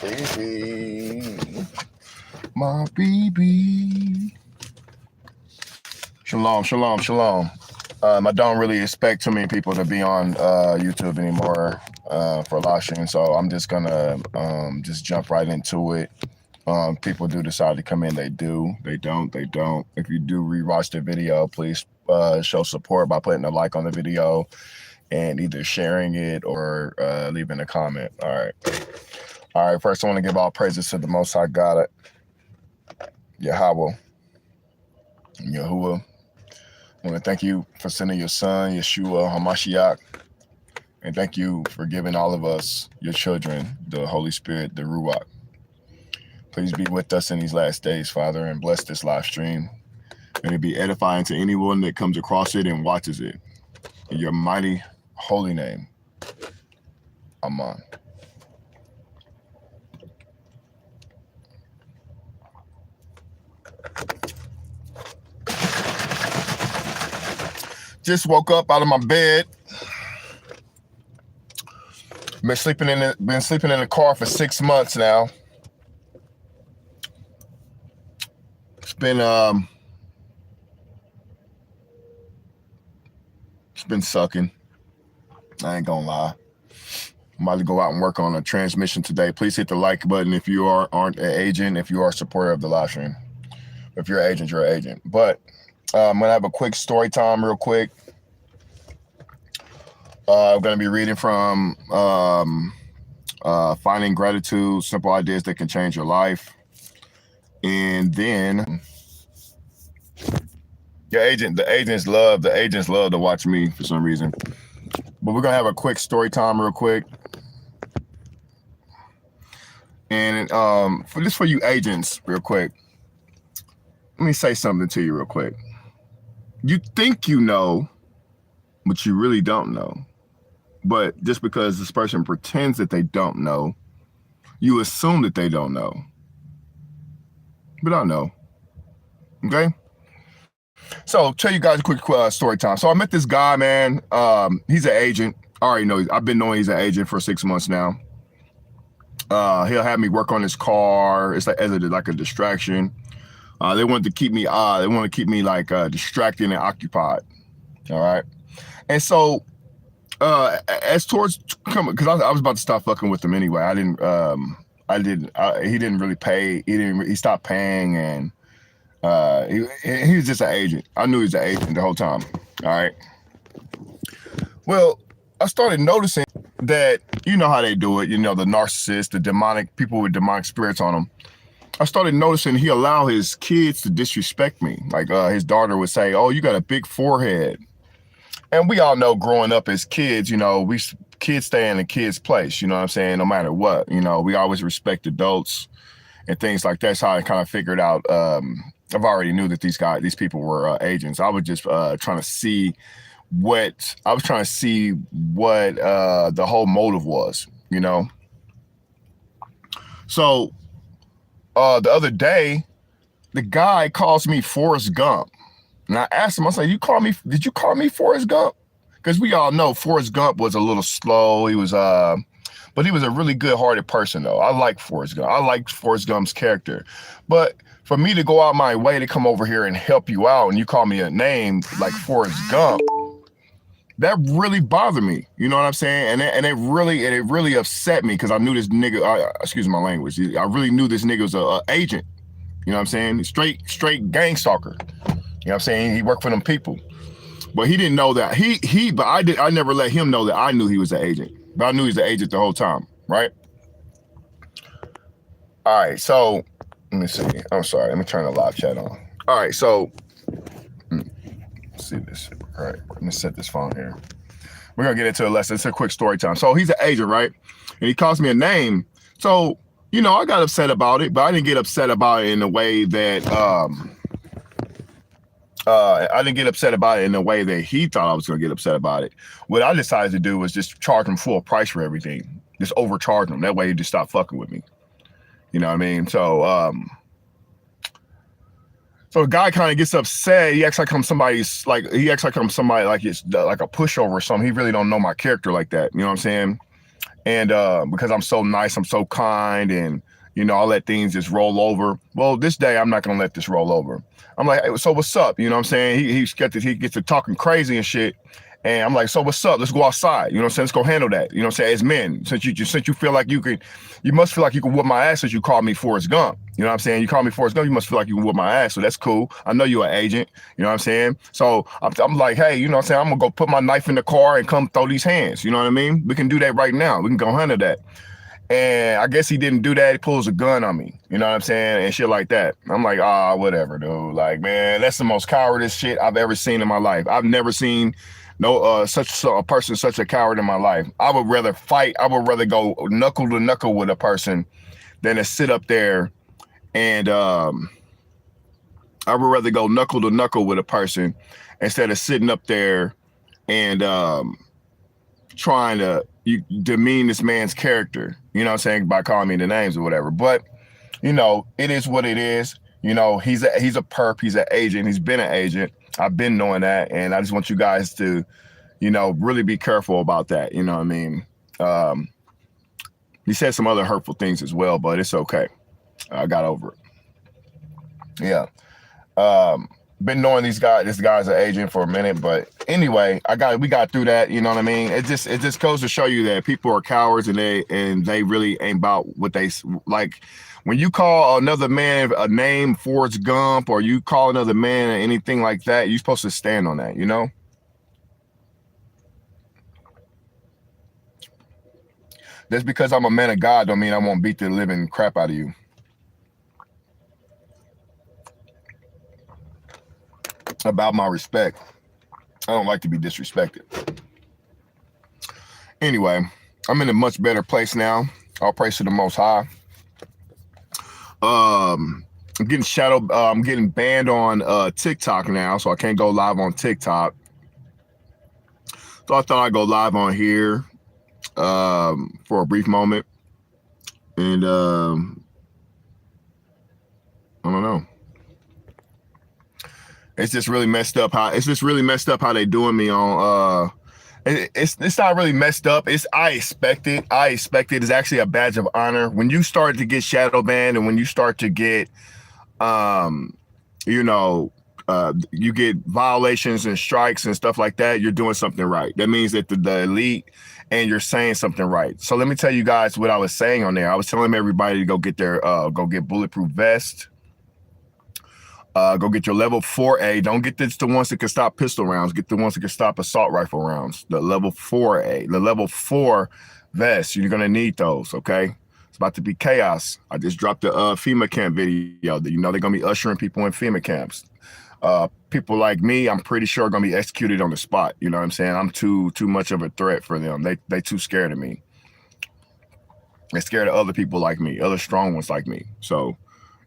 baby, my baby. Shalom, shalom, shalom. I don't really expect too many people to be on YouTube anymore for live stream, so I'm just gonna just jump right into it. People do decide to come in, they do. They don't, they don't. If you do rewatch the video, please show support by putting a like on the video and either sharing it or leaving a comment. All right. First, I want to give all praises to the Most High God, Yahweh, Yahuwah. I want to thank you for sending your son, Yeshua HaMashiach, and thank you for giving all of us, your children, the Holy Spirit, the Ruach. Please be with us in these last days, Father, and bless this live stream. May it be edifying to anyone that comes across it and watches it. In your mighty, holy name, Amen. Just woke up out of my bed. Been sleeping in the car for 6 months now. It's been sucking. I ain't gonna lie. I'm about to go out and work on a transmission today. Please hit the like button if you aren't an agent, if you are a supporter of the live stream. If you're an agent, you're an agent. But I'm gonna have a quick story time real quick. I'm gonna be reading from Finding Gratitude, Simple Ideas That Can Change Your Life. And then the agents love to watch me for some reason. But we're gonna have a quick story time real quick. And for you agents, real quick, let me say something to you real quick. You think you know, but you really don't know. But just because this person pretends that they don't know, you assume that they don't know. But I know. Okay? So, tell you guys a quick story time. So, I met this guy, man. He's an agent. I already know. I've been knowing he's an agent for 6 months now. He'll have me work on his car. It's like a distraction. They want to keep me like distracted and occupied. All right. And so as towards coming, because I was about to stop fucking with him anyway. He didn't really pay. He stopped paying, and he was just an agent. I knew he was an agent the whole time. All right. Well, I started noticing that, you know how they do it, you know, the narcissists, the demonic people with demonic spirits on them. I started noticing he allowed his kids to disrespect me. Like his daughter would say, "Oh, you got a big forehead." And we all know growing up as kids, you know, kids stay in a kid's place, you know what I'm saying? No matter what, you know, we always respect adults and things like that. That's how I kind of figured out. I've already knew that these people were agents. I was just trying to see what the whole motive was, you know? So the other day, the guy calls me Forrest Gump. And I asked him, I said, did you call me Forrest Gump? Because we all know Forrest Gump was a little slow. He was, but he was a really good-hearted person, though. I like Forrest Gump. I like Forrest Gump's character. But for me to go out my way to come over here and help you out, and you call me a name like Forrest Gump, that really bothered me. You know what I'm saying? And it really upset me because I knew this nigga. Excuse my language. I really knew this nigga was a agent. You know what I'm saying? Straight gang stalker. You know what I'm saying? He worked for them people. But he didn't know that. But I never let him know that I knew he was an agent. But I knew he was an agent the whole time, right? All right, so let me see. I'm sorry, let me turn the live chat on. All right, so let's see this. All right, let me set this phone here. We're gonna get into a lesson. It's a quick story time. So he's an agent, right? And he calls me a name. So, you know, I got upset about it, but I didn't get upset about it in a way that he thought I was going to get upset about it. What I decided to do was just charge him full price for everything. Just overcharge him. That way he just stopped fucking with me. You know what I mean? So, so the guy kind of gets upset. He acts like I'm somebody like it's like a pushover or something. He really don't know my character like that. You know what I'm saying? And because I'm so nice, I'm so kind, and I let things just roll over. Well, this day I'm not gonna let this roll over. I'm like, hey, so what's up? You know what I'm saying? He gets to talking crazy and shit. And I'm like, so what's up? Let's go outside. You know what I'm saying? Let's go handle that. You know what I'm saying? As men, since you feel like you must feel like you can whoop my ass since you called me Forrest Gump. You know what I'm saying? You call me Forrest Gump, you must feel like you can whoop my ass. So that's cool. I know you're an agent. You know what I'm saying? So I'm like, hey, you know what I'm saying? I'm gonna go put my knife in the car and come throw these hands. You know what I mean? We can do that right now. We can go handle that. And I guess he didn't do that. He pulls a gun on me. You know what I'm saying? And shit like that. I'm like, whatever, dude. Like, man, that's the most cowardice shit I've ever seen in my life. I've never seen such a person, such a coward in my life. I would rather fight. I would rather go knuckle to knuckle with a person than to sit up there and I would rather go knuckle to knuckle with a person instead of sitting up there and trying to demean this man's character. You know what I'm saying? By calling me the names or whatever. But it is what it is. He's a perp. He's an agent. He's been an agent. I've been knowing that, and I just want you guys to, really be careful about that. You know what I mean? He said some other hurtful things as well, but it's okay. I got over it. Yeah. Been knowing this guy's an agent for a minute, but anyway, we got through that. You know what I mean? It just goes to show you that people are cowards and they really ain't about what they like. When you call another man a name, Forrest Gump, or you call another man anything like that, you're supposed to stand on that, Just because I'm a man of God don't mean I won't beat the living crap out of you. About my respect. I don't like to be disrespected. Anyway, I'm in a much better place now. All praise to the Most High. I'm getting shadowed. I'm getting banned on TikTok now, so I can't go live on TikTok. So I thought I'd go live on here for a brief moment, and I don't know. It's just really messed up how they doing me on. It's not really messed up. I expect it. It's actually a badge of honor when you start to get shadow banned and when you start to get, you get violations and strikes and stuff like that. You're doing something right. That means that the elite and you're saying something right. So let me tell you guys what I was saying on there. I was telling everybody to go get bulletproof vest. Go get your level 4A. Don't get the ones that can stop pistol rounds. Get the ones that can stop assault rifle rounds. The level 4A, the level 4 vests. You're going to need those, okay? It's about to be chaos. I just dropped the FEMA camp video. They're going to be ushering people in FEMA camps. People like me, I'm pretty sure are going to be executed on the spot. You know what I'm saying? I'm too much of a threat for them. They too scared of me. They're scared of other people like me, other strong ones like me. So,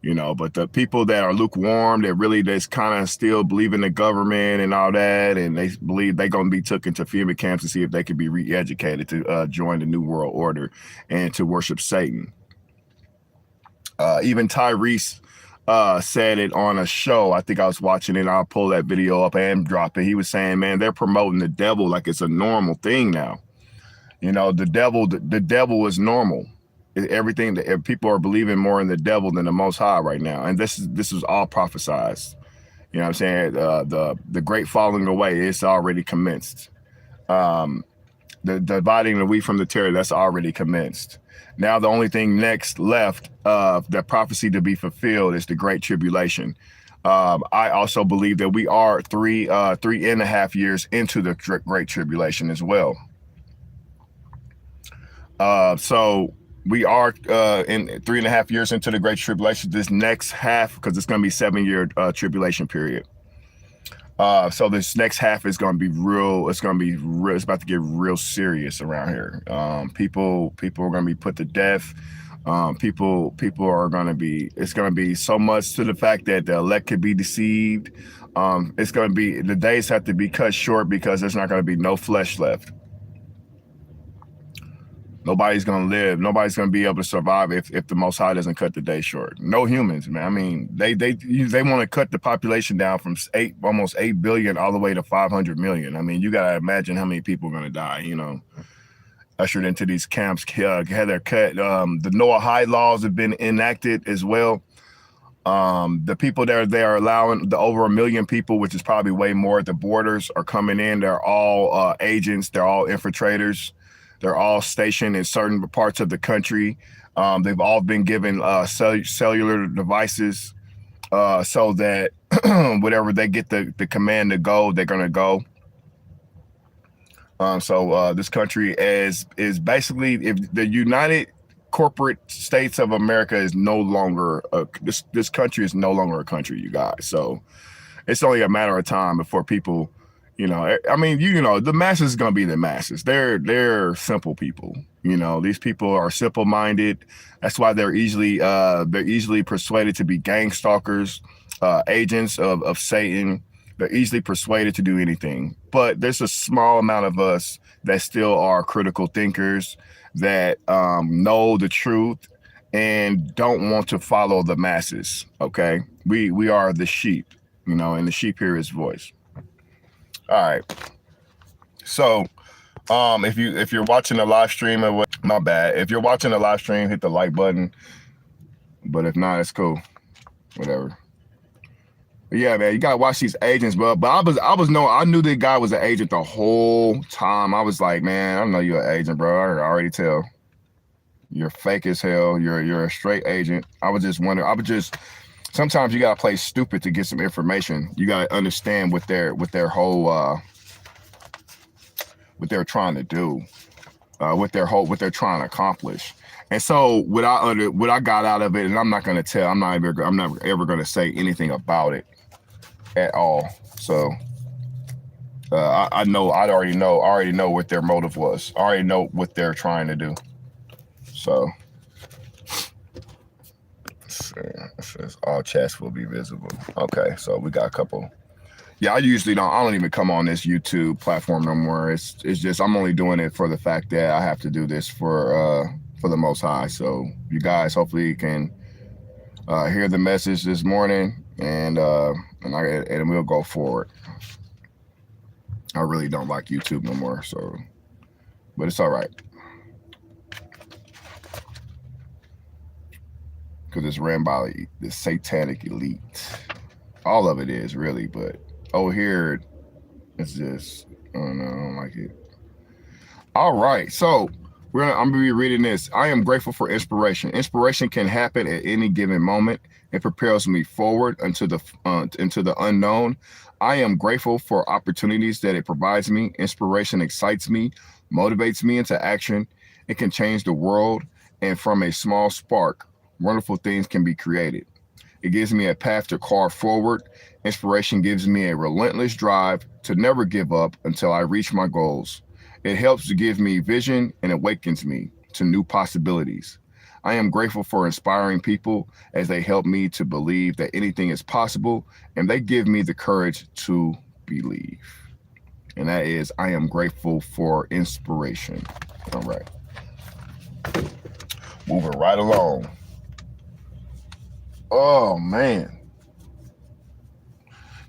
but the people that are lukewarm, that really just kind of still believe in the government and all that, and they believe they're going to be taken to FEMA camps to see if they could be re-educated to join the New World Order and to worship Satan. Even Tyrese said it on a show. I think I was watching it. I'll pull that video up and drop it. He was saying, man, they're promoting the devil like it's a normal thing now. The devil is normal. Everything that people are believing more in the devil than the Most High right now, and this is all prophesized. You know what I'm saying? The great falling away, it's already commenced. The dividing the wheat from the tare, that's already commenced. Now the only thing next left the prophecy to be fulfilled is the great tribulation. I also believe that we are 3.5 years into the great tribulation as well. So we are in 3.5 years into the great tribulation. This next half, because it's going to be 7-year tribulation period. So this next half is going to be real. It's going to be real. It's about to get real serious around here. People are going to be put to death. People are going to be. It's going to be so much to the fact that the elect could be deceived. It's going to be, the days have to be cut short because there's not going to be no flesh left. Nobody's going to live. Nobody's going to be able to survive if the Most High doesn't cut the day short. No humans, man. I mean, they want to cut the population down from almost 8 billion all the way to 500 million. I mean, you got to imagine how many people are going to die, ushered into these camps, had their cut. The Noahide laws have been enacted as well. The people that they are allowing, the over 1 million people, which is probably way more at the borders, are coming in. They're all agents. They're all infiltrators. They're all stationed in certain parts of the country. They've all been given cellular devices so that whatever they get the command to go, they're going to go. So this country is basically, if the United Corporate States of America is no longer this country is no longer a country, you guys. So it's only a matter of time before people, I mean, the masses is gonna be the masses. They're simple people. These people are simple minded. That's why they're easily persuaded to be gang stalkers, agents of Satan. They're easily persuaded to do anything. But there's a small amount of us that still are critical thinkers, that know the truth and don't want to follow the masses. Okay, we are the sheep, and the sheep hear his voice. All right. So if you're watching the live stream, or my bad. If you're watching the live stream, hit the like button. But if not, it's cool. Whatever. But yeah, man, you gotta watch these agents, bro. But I knew the guy was an agent the whole time. I was like, man, I know you're an agent, bro. I already tell. You're fake as hell. You're a straight agent. I was just wondering. Sometimes you gotta play stupid to get some information. You gotta understand what their whole what they're trying to do, what they're trying to accomplish. And so what I got out of it, and I'm not gonna tell. I'm not ever gonna say anything about it at all. So I already know what their motive was. I already know what they're trying to do. So it says all chats will be visible. Okay, so we got a couple. Yeah, I don't even come on this YouTube platform no more. It's just I'm only doing it for the fact that I have to do this for the Most High. So you guys hopefully can hear the message this morning, and we'll go forward. I really don't like YouTube no more, so, but it's all right, because it's ran by the satanic elite. All of it is really, but here it's just, I don't like it. All right, so I'm gonna be reading this. I am grateful for inspiration. Inspiration can happen at any given moment. It propels me forward into the unknown. I am grateful for opportunities that it provides me. Inspiration excites me, motivates me into action. It can change the world, and from a small spark, wonderful things can be created. It gives me a path to carve forward. Inspiration gives me a relentless drive to never give up until I reach my goals. It helps to give me vision and awakens me to new possibilities. I am grateful for inspiring people as they help me to believe that anything is possible, and they give me the courage to believe. And that is, I am grateful for inspiration. All right. Moving right along. Oh, man.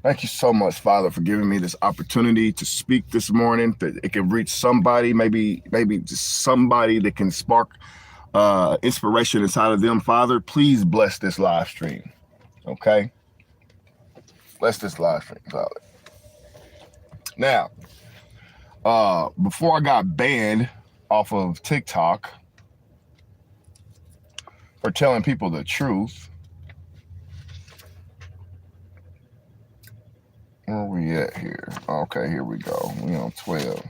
Thank you so much, Father, for giving me this opportunity to speak this morning, that it can reach somebody, maybe just somebody that can spark inspiration inside of them. Father, please bless this live stream, okay? Bless this live stream, Father. Now, before I got banned off of TikTok for telling people the truth, where are we at here? Okay, here we go. We on 12.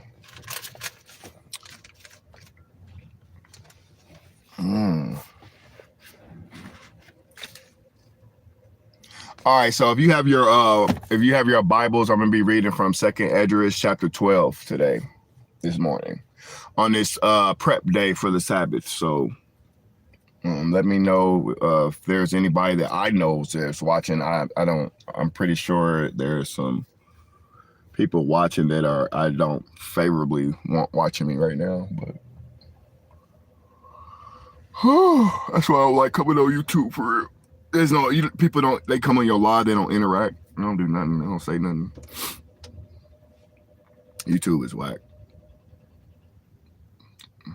All right, so if you have your Bibles, I'm gonna be reading from 2nd Edras chapter 12 this morning, on this prep day for the Sabbath. So let me know if there's anybody that I know that's watching. I'm pretty sure there's some people watching that I don't favorably want watching me right now, but that's why I don't like coming on YouTube for real. They come on your live, they don't interact, they don't do nothing, they don't say nothing. YouTube is whack.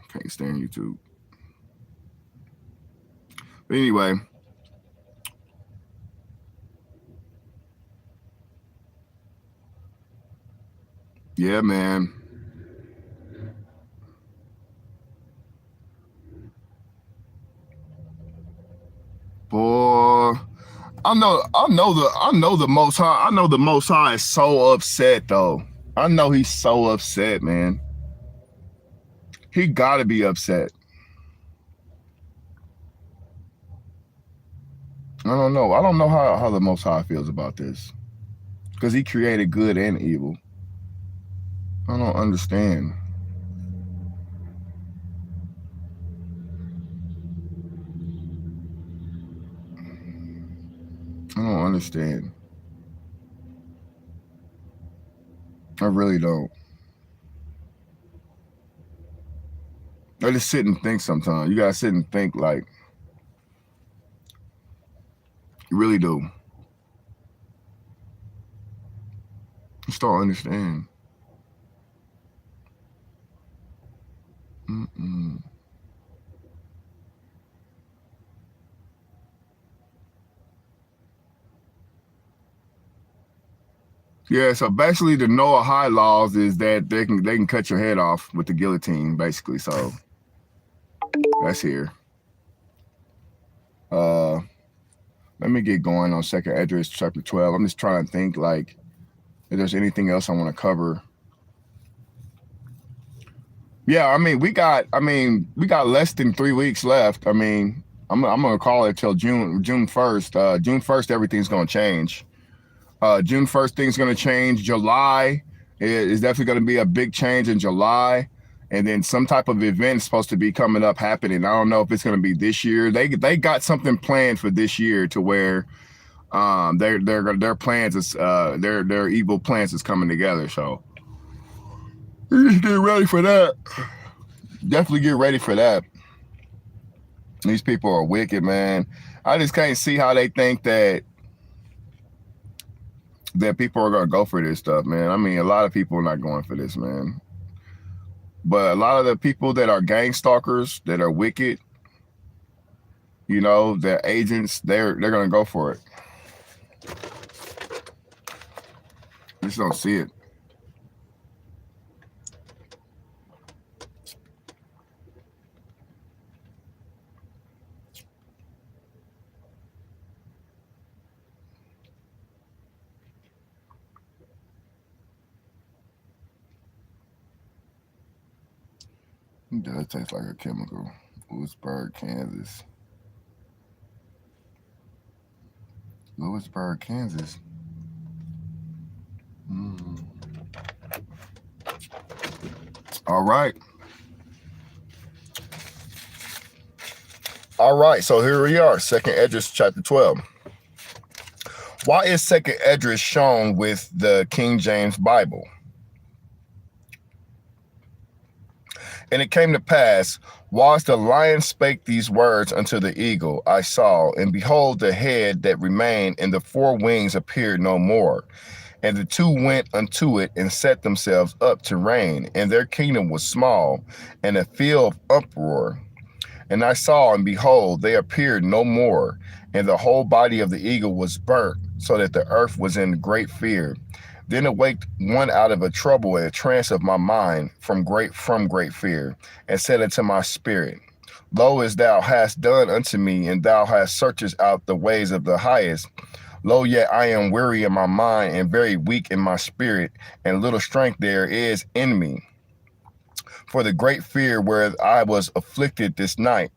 Can't stand YouTube. But anyway. Yeah, man. Boy, I know the Most High. I know the Most High is so upset though. I know he's so upset, man. He gotta be upset. I don't know. I don't know how the Most High feels about this. Because he created good and evil. I don't understand. I don't understand. I really don't. I just sit and think sometimes. You gotta sit and think like, you really do. Just don't understand. Mm-mm. Yeah, so basically the Noah High laws is that they can cut your head off with the guillotine, basically. So that's here. Let me get going on Second Edras chapter 12. I'm just trying to think like if there's anything else I want to cover. Yeah, I mean we got less than 3 weeks left. I mean, I'm gonna call it till June 1st. June 1st, everything's gonna change. June 1st, things going to change. July is definitely going to be a big change in July. And then some type of event is supposed to be coming up, happening. I don't know if it's going to be this year. They got something planned for this year to where their plans is their evil plans is coming together. So you just get ready for that. Definitely get ready for that. These people are wicked, man. I just can't see how they think that people are gonna go for this stuff, man. I mean, a lot of people are not going for this, man. But a lot of the people that are gang stalkers, that are wicked, you know, they're agents, they're gonna go for it. I just don't see it. It does taste like a chemical. Lewisburg, Kansas. Lewisburg, Kansas. All right. All right, so here we are, Second Edras chapter 12. Why is Second Edras shown with the King James Bible? And it came to pass, whilst the lion spake these words unto the eagle, I saw, and behold, the head that remained and the four wings appeared no more. And the two went unto it and set themselves up to reign, and their kingdom was small, and a field of uproar. And I saw, and behold, they appeared no more, and the whole body of the eagle was burnt, so that the earth was in great fear. Then awaked one out of a trouble and a trance of my mind from great fear, and said unto my spirit, Lo, as thou hast done unto me, and thou hast searchest out the ways of the highest, lo, yet I am weary in my mind, and very weak in my spirit, and little strength there is in me. For the great fear where I was afflicted this night,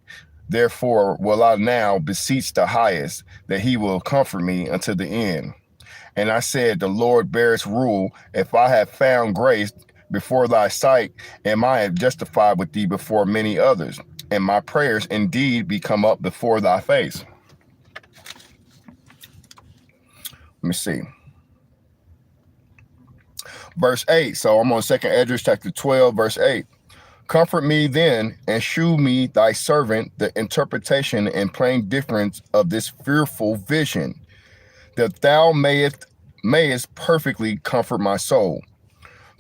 therefore will I now beseech the highest, that he will comfort me unto the end. And I said, the Lord bears rule. If I have found grace before thy sight, am I justified with thee before many others? And my prayers indeed be come up before thy face. Let me see. Verse 8. So I'm on Second Edras chapter 12, verse 8. Comfort me then, and shew me thy servant the interpretation and plain difference of this fearful vision, that thou mayest perfectly comfort my soul.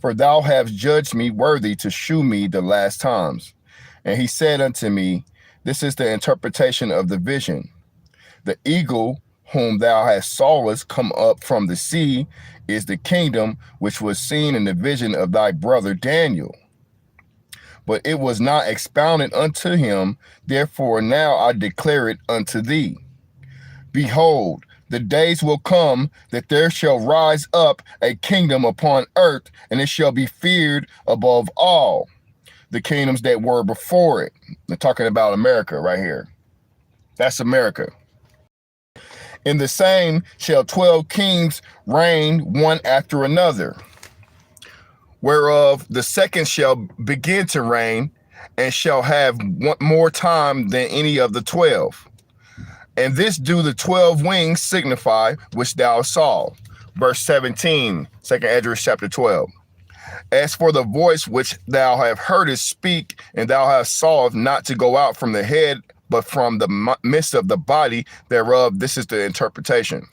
For thou hast judged me worthy to shew me the last times. And he said unto me, this is the interpretation of the vision. The eagle whom thou hast sawest come up from the sea is the kingdom which was seen in the vision of thy brother Daniel. But it was not expounded unto him, therefore now I declare it unto thee. Behold, the days will come that there shall rise up a kingdom upon earth, and it shall be feared above all the kingdoms that were before it. They're talking about America right here. That's America. In the same shall 12 kings reign one after another, whereof the second shall begin to reign, and shall have more time than any of the 12. And this do the 12 wings signify, which thou saw. Verse 17, 2nd Edras chapter 12. As for the voice which thou have heard is speak, and thou hast saw not to go out from the head, but from the midst of the body thereof, this is the interpretation.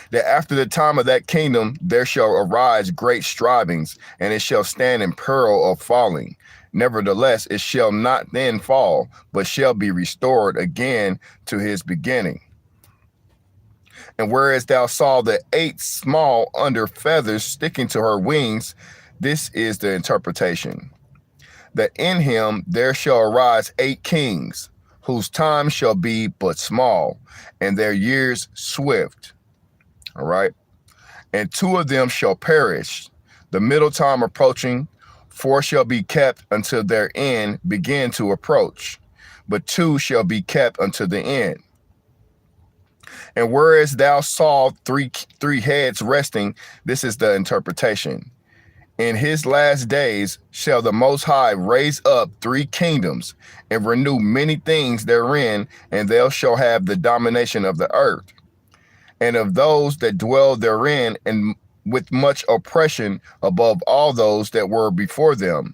That after the time of that kingdom there shall arise great strivings, and it shall stand in peril of falling. Nevertheless, it shall not then fall, but shall be restored again to his beginning. And whereas thou saw the 8 small under feathers sticking to her wings, this is the interpretation. That in him there shall arise 8 kings, whose time shall be but small, and their years swift. All right. And 2 of them shall perish, the middle time approaching. 4 shall be kept until their end begin to approach, but 2 shall be kept until the end. And whereas thou saw three heads resting, this is the interpretation. In his last days shall the Most High raise up 3 kingdoms and renew many things therein, and they shall have the domination of the earth, and of those that dwell therein, and with much oppression above all those that were before them.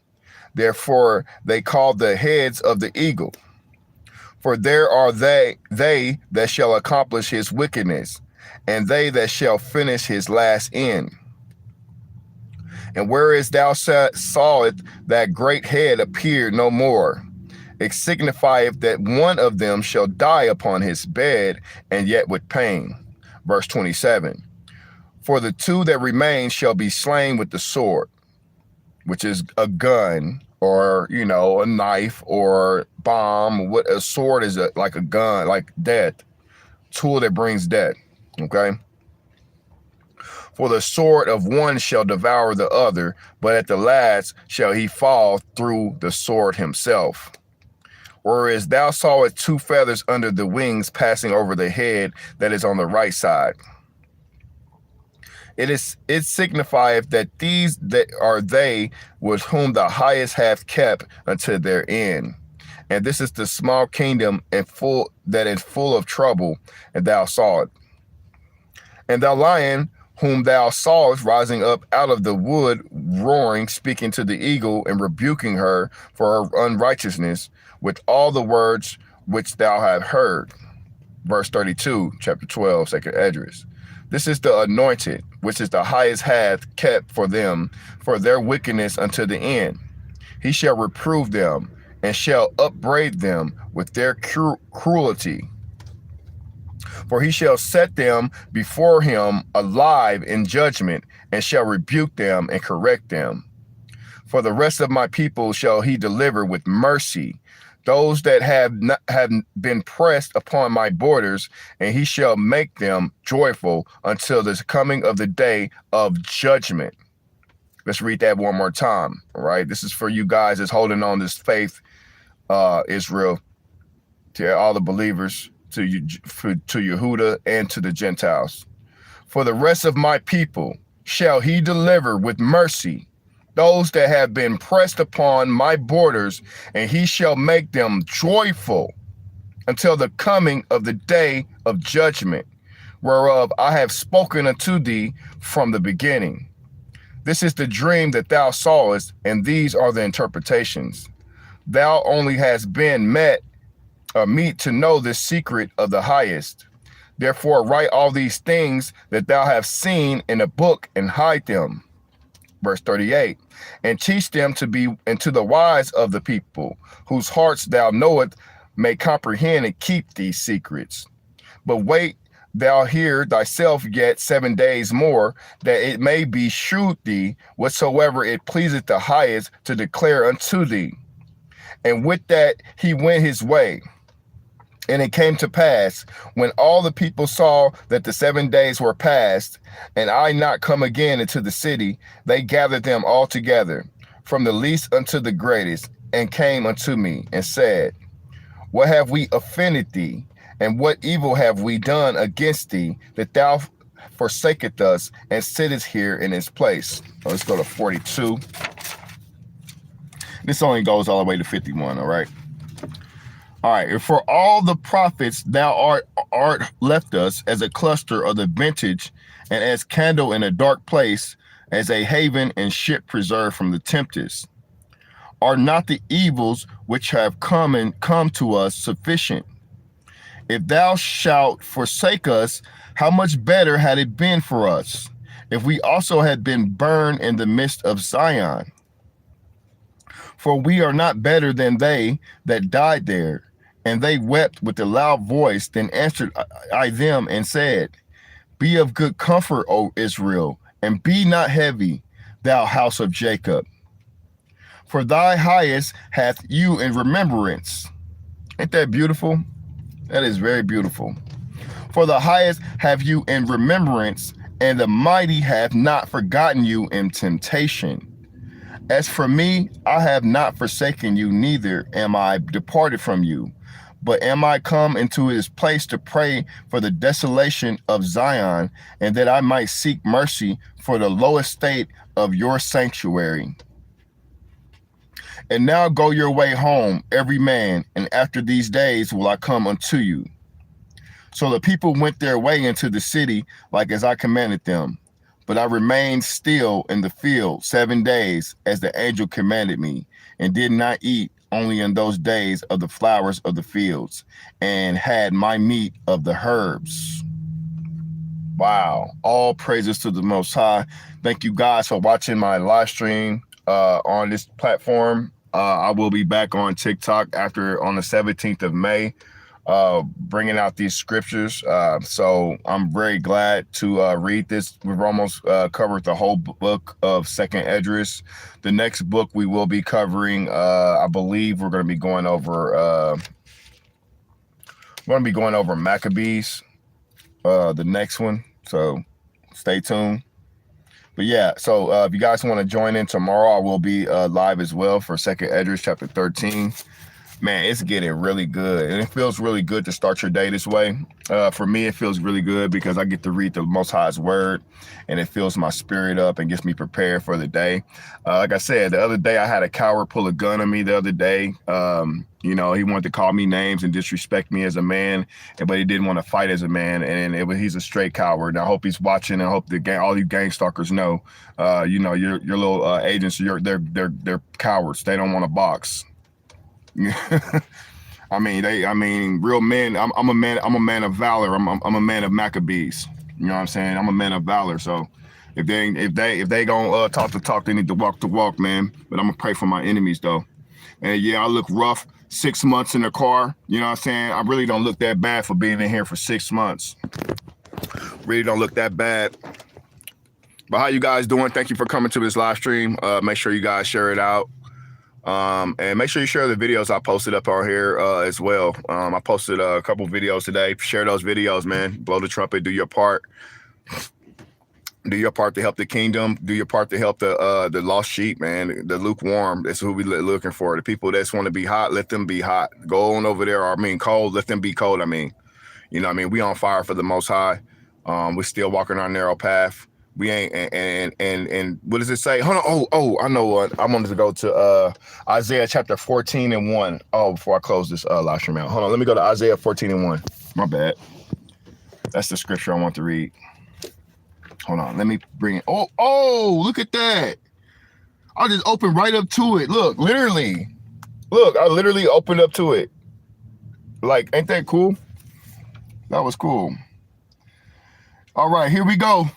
Therefore they call the heads of the eagle. For there are they that shall accomplish his wickedness, and they that shall finish his last end. And whereas thou sawest that great head appear no more, it signifieth that one of them shall die upon his bed, and yet with pain. Verse 27. For the 2 that remain shall be slain with the sword, which is a gun, or, a knife or bomb. What a sword is, like a gun, like death, tool that brings death. Okay. For the sword of one shall devour the other, but at the last shall he fall through the sword himself. Whereas thou sawest 2 feathers under the wings passing over the head that is on the right side. It signifieth that these that are they with whom the highest hath kept unto their end. And this is the small kingdom and full of trouble, and thou saw it. And thou lion whom thou sawest rising up out of the wood, roaring, speaking to the eagle and rebuking her for her unrighteousness with all the words which thou hast heard. Verse 32, chapter 12, 2nd Edras. This is the anointed, which is the highest hath kept for them, for their wickedness unto the end. He shall reprove them, and shall upbraid them with their cruelty. For he shall set them before him alive in judgment, and shall rebuke them and correct them. For the rest of my people shall he deliver with mercy, those that have been pressed upon my borders, and he shall make them joyful until the coming of the day of judgment. Let's read that one more time. All right. This is for you guys that's holding on this faith, Israel, to all the believers, to Yehuda and to the Gentiles. For the rest of my people shall he deliver with mercy, those that have been pressed upon my borders, and he shall make them joyful until the coming of the day of judgment, whereof I have spoken unto thee from the beginning. This is the dream that thou sawest, and these are the interpretations. Thou only hast been meet to know the secret of the highest. Therefore write all these things that thou hast seen in a book, and hide them, Verse 38, and teach them to be, and to the wise of the people, whose hearts thou knowest, may comprehend and keep these secrets. But wait thou here thyself yet 7 days more, that it may be shewed thee whatsoever it pleaseth the highest to declare unto thee. And with that he went his way. And it came to pass, when all the people saw that the 7 days were past, and I not come again into the city, they gathered them all together, from the least unto the greatest, and came unto me, and said, what have we offended thee? And what evil have we done against thee, that thou forsakest us, and sittest here in this place? Let's go to 42. This only goes all the way to 51, all right? All right, for all the prophets thou art left us as a cluster of the vintage, and as candle in a dark place, as a haven and ship preserved from the tempest. Are not the evils which have come to us sufficient? If thou shalt forsake us, how much better had it been for us, if we also had been burned in the midst of Zion? For we are not better than they that died there. And they wept with a loud voice. Then answered I them and said, be of good comfort, O Israel, and be not heavy, thou house of Jacob. For thy highest hath you in remembrance. Ain't that beautiful? That is very beautiful. For the highest have you in remembrance, and the mighty have not forgotten you in temptation. As for me, I have not forsaken you, neither am I departed from you. But am I come into his place to pray for the desolation of Zion, and that I might seek mercy for the low estate of your sanctuary. And now go your way home, every man, and after these days will I come unto you. So the people went their way into the city, like as I commanded them. But I remained still in the field 7 days, as the angel commanded me, and did not eat, only in those days, of the flowers of the fields, and had my meat of the herbs. Wow. All praises to the Most High. Thank you guys for watching my live stream on this platform. I will be back on TikTok on the 17th of May, bringing out these scriptures. So I'm very glad to read this. We've almost covered the whole book of 2nd Edras. The next book we will be covering, I believe we're going to be going over Maccabees, the next one. So stay tuned. But yeah, so if you guys want to join in tomorrow, I will be live as well for 2nd Edras chapter 13. Man, it's getting really good, and it feels really good to start your day this way. For me, it feels really good because I get to read the Most High's word, and it fills my spirit up and gets me prepared for the day. Like I said, the other day I had a coward pull a gun on me the other day. You know, he wanted to call me names and disrespect me as a man, but he didn't want to fight as a man, and he's a straight coward. And I hope he's watching, and I hope all you gang stalkers know, you know, your little agents, they're cowards. They don't want to box. I mean, real men. I'm a man of valor. I'm a man of Maccabees. You know what I'm saying? I'm a man of valor. So if they gonna talk the talk, they need to walk the walk, man. But I'm gonna pray for my enemies though. And yeah, I look rough. 6 months in the car. You know what I'm saying? I really don't look that bad for being in here for 6 months. Really don't look that bad. But how you guys doing? Thank you for coming to this live stream. Make sure you guys share it out. And make sure you share the videos I posted up on here as well. I posted a couple videos today. Share those videos, man. Blow the trumpet. Do your part. Do your part to help the kingdom. Do your part to help the lost sheep, man. The lukewarm. That's who we looking for. The people that want to be hot, let them be hot. Go on over there. Cold. Let them be cold. You know what I mean? We on fire for the Most High. We're still walking our narrow path. We ain't, and what does it say? Hold on. Oh, I know what. I wanted to go to Isaiah chapter 14:1. Oh, before I close this live stream out. Hold on. Let me go to Isaiah 14:1. My bad. That's the scripture I want to read. Hold on. Let me bring it. Oh, look at that. I just opened right up to it. Look, literally. Look, I literally opened up to it. Like, ain't that cool? That was cool. All right, here we go.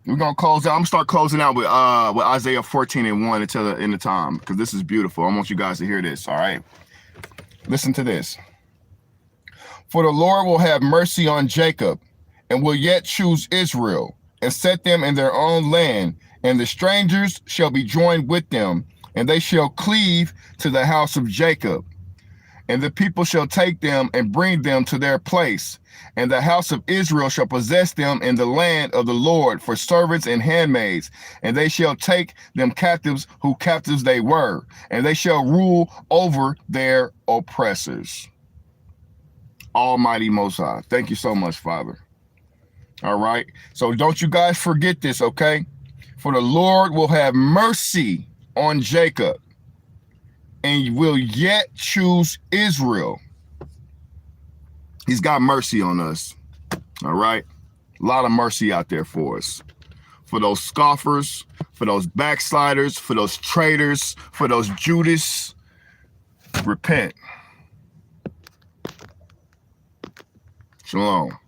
We're gonna close out. I'm gonna start closing out with Isaiah 14:1 until the end of time, because this is beautiful. I want you guys to hear this. All right, listen to this. For the Lord will have mercy on Jacob, and will yet choose Israel, and set them in their own land, and the strangers shall be joined with them, and they shall cleave to the house of Jacob. And the people shall take them and bring them to their place, and the house of Israel shall possess them in the land of the Lord for servants and handmaids, and they shall take them captives who captives they were, and they shall rule over their oppressors. Almighty Most High. Thank you so much, Father. All right. So don't you guys forget this, okay? For the Lord will have mercy on Jacob, and will yet choose Israel. He's got mercy on us. All right. A lot of mercy out there for us. For those scoffers, for those backsliders, for those traitors, for those Judas. Repent. Shalom.